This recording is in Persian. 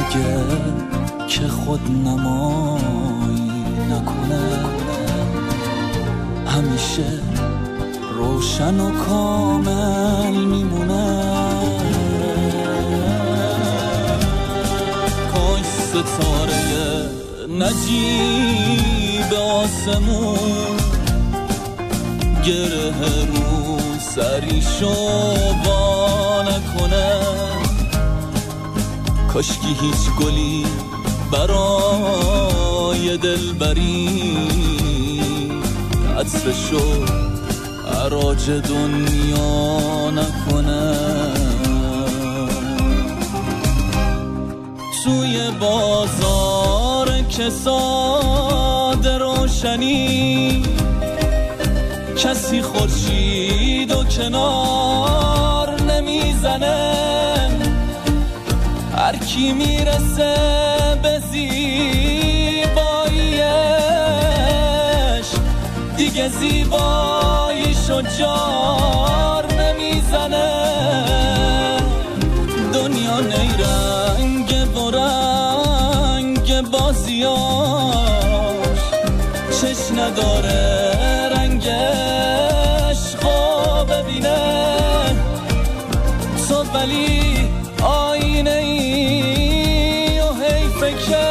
دیگه که خود نمایی نکنه، همیشه روشن و کامل میمونه. کاش ستاره نجیب آسمون گره رو سریشو وا نکنه، کاشکی هیچ گلی برای دلبری عطرشو عراج دنیا نکنه. توی بازار کساد روشنی کسی خورشید و کنار نمیزنه، هر کی میرسه به زیباییش دیگه زیباییشو جار نمیزنه. دنیا نیرنگ و رنگ بازیاش چش نداره رنگش خواب ببینه، تو ولی آینه ای و حیفه که